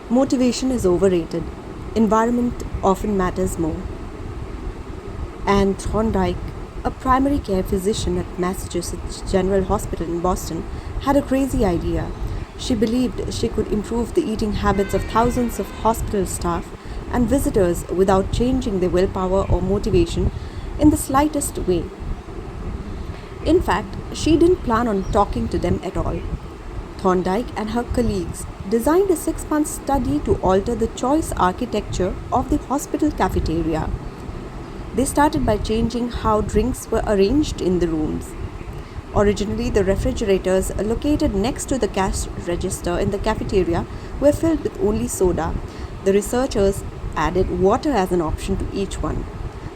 Motivation is overrated. Environment often matters more. Anne Thorndike, a primary care physician at Massachusetts General Hospital in Boston, had a crazy idea. She believed she could improve the eating habits of thousands of hospital staff and visitors without changing their willpower or motivation in the slightest way. In fact, she didn't plan on talking to them at all. Thorndike and her colleagues designed a 6 month study to alter the choice architecture of the hospital cafeteria. They started by changing how drinks were arranged in the rooms. Originally, the refrigerators located next to the cash register in the cafeteria were filled with only soda. The researchers added water as an option to each one.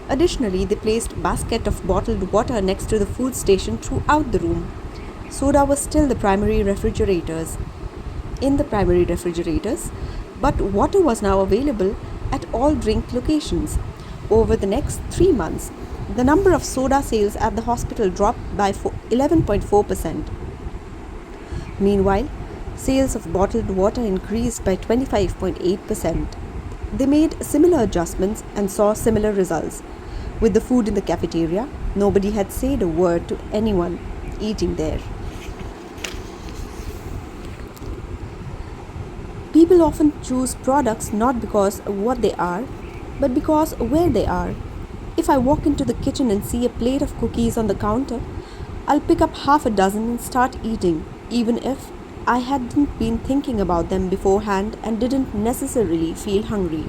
Additionally, they placed basket of bottled water next to the food station throughout the room. Soda was still in the primary refrigerators, but water was now available at all drink locations. Over the next 3 months, the number of soda sales at the hospital dropped by 11.4%. Meanwhile, sales of bottled water increased by 25.8%. They made similar adjustments and saw similar results. With the food in the cafeteria, nobody had said a word to anyone eating there. People often choose products not because of what they are, but because where they are. If I walk into the kitchen and see a plate of cookies on the counter, I'll pick up half a dozen and start eating, even if I hadn't been thinking about them beforehand and didn't necessarily feel hungry.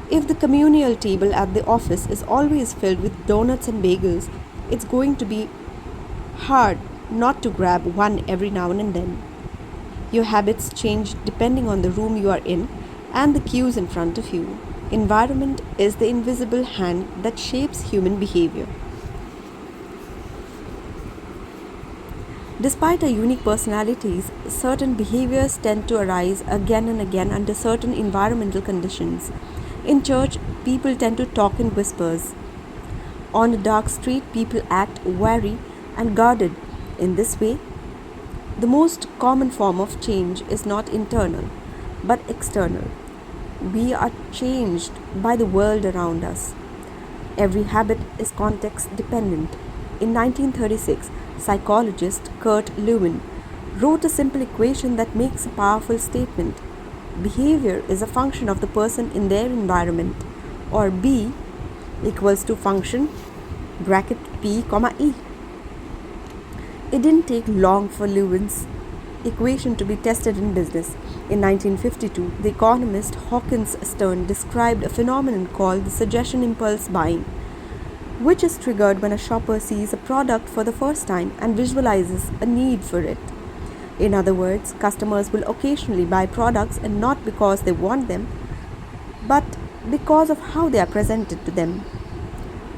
If the communal table at the office is always filled with donuts and bagels, it's going to be hard not to grab one every now and then. Your habits change depending on the room you are in and the cues in front of you. Environment is the invisible hand that shapes human behavior. Despite our unique personalities, certain behaviors tend to arise again and again under certain environmental conditions. In church, people tend to talk in whispers. On a dark street, people act wary and guarded. In this way, the most common form of change is not internal, but external. We are changed by the world around us. Every habit is context dependent. In 1936, psychologist Kurt Lewin wrote a simple equation that makes a powerful statement. Behavior is a function of the person in their environment, or B equals to function bracket P comma E. It didn't take long for Lewin's equation to be tested in business. In 1952, the economist Hawkins Stern described a phenomenon called the suggestion impulse buying, which is triggered when a shopper sees a product for the first time and visualizes a need for it. In other words, customers will occasionally buy products and not because they want them, but because of how they are presented to them.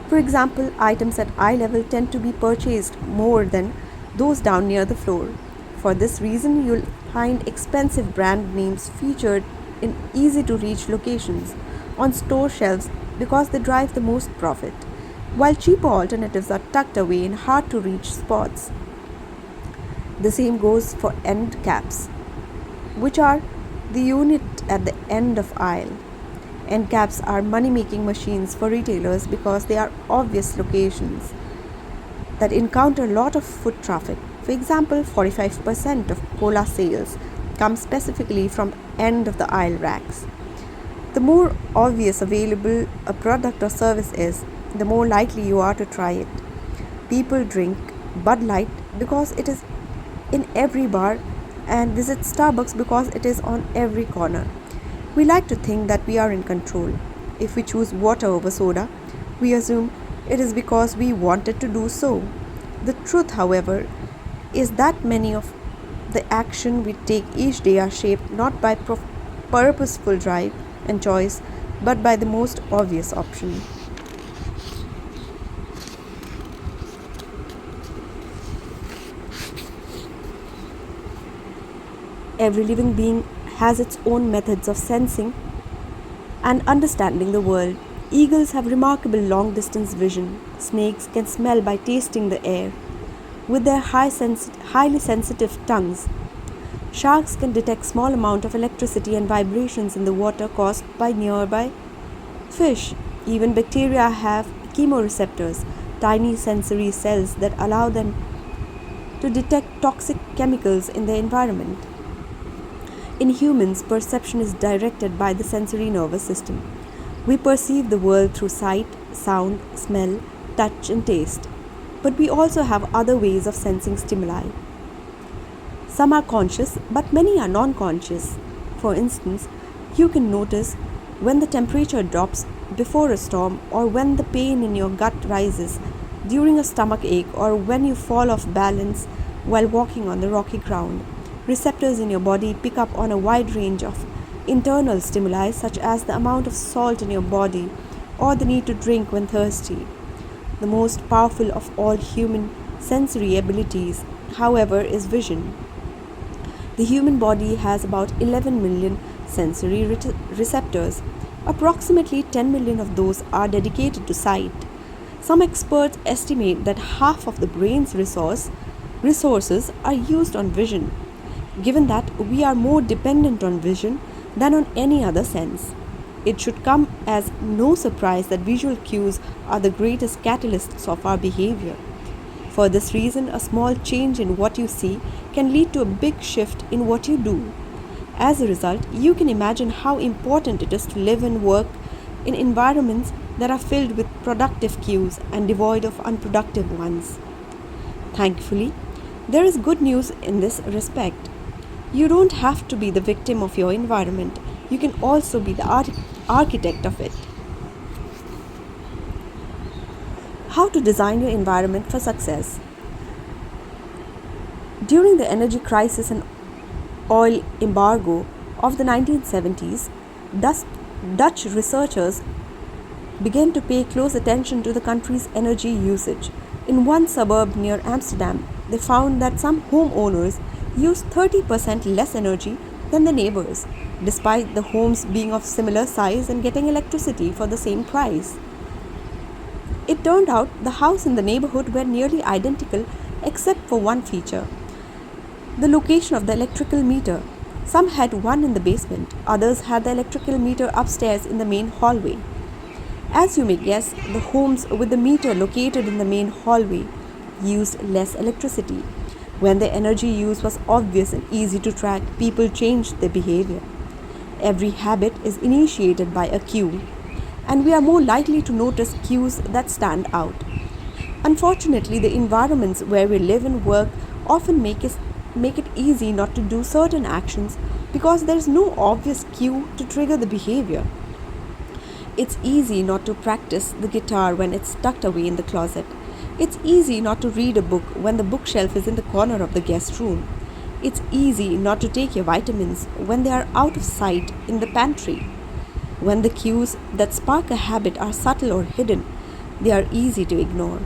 For example, items at eye level tend to be purchased more than those down near the floor. For this reason, you'll find expensive brand names featured in easy to reach locations on store shelves because they drive the most profit, while cheaper alternatives are tucked away in hard to reach spots. The same goes for end caps, which are the unit at the end of aisle. End caps are money making machines for retailers because they are obvious locations that encounter a lot of foot traffic. For example, 45% of cola sales come specifically from end of the aisle racks. The more obvious available a product or service is, the more likely you are to try it. People drink Bud Light because it is in every bar and visit Starbucks because it is on every corner. We like to think that we are in control. If we choose water over soda, we assume it is because we wanted to do so. The truth, however, is that many of the action we take each day are shaped not by purposeful drive and choice, but by the most obvious option. Every living being has its own methods of sensing and understanding the world. Eagles have remarkable long distance vision. Snakes can smell by tasting the air with their highly sensitive tongues. Sharks can detect small amount of electricity and vibrations in the water caused by nearby fish. Even bacteria have chemoreceptors, tiny sensory cells that allow them to detect toxic chemicals in the environment. In humans, perception is directed by the sensory nervous system. We perceive the world through sight, sound, smell, touch, and taste. But we also have other ways of sensing stimuli. Some are conscious, but many are non conscious. For instance, you can notice when the temperature drops before a storm, or when the pain in your gut rises during a stomach ache, or when you fall off balance while walking on the rocky ground. Receptors in your body pick up on a wide range of internal stimuli, such as the amount of salt in your body or the need to drink when thirsty. The most powerful of all human sensory abilities, however, is vision. The human body has about 11 million sensory receptors. Approximately 10 million of those are dedicated to sight. Some experts estimate that half of the brain's resources are used on vision, given that we are more dependent on vision than on any other sense. It should come as no surprise that visual cues are the greatest catalysts of our behavior. For this reason, a small change in what you see can lead to a big shift in what you do. As a result, you can imagine how important it is to live and work in environments that are filled with productive cues and devoid of unproductive ones. Thankfully, there is good news in this respect. You don't have to be the victim of your environment, you can also be the architect of it. How to design your environment for success. During the energy crisis and oil embargo of the 1970s, Dutch researchers began to pay close attention to the country's energy usage. In one suburb near Amsterdam, they found that some homeowners used 30% less energy than their neighbors, despite the homes being of similar size and getting electricity for the same price. It turned out the house in the neighborhood were nearly identical except for one feature: the location of the electrical meter. Some had one in the basement, others had the electrical meter upstairs in the main hallway. As you may guess, the homes with the meter located in the main hallway used less electricity. When the energy use was obvious and easy to track, people changed their behavior. Every habit is initiated by a cue, and we are more likely to notice cues that stand out. Unfortunately, the environments where we live and work often make it easy not to do certain actions because there is no obvious cue to trigger the behavior. It's easy not to practice the guitar when it's tucked away in the closet. It's easy not to read a book when the bookshelf is in the corner of the guest room. It's easy not to take your vitamins when they are out of sight in the pantry. When the cues that spark a habit are subtle or hidden, they are easy to ignore.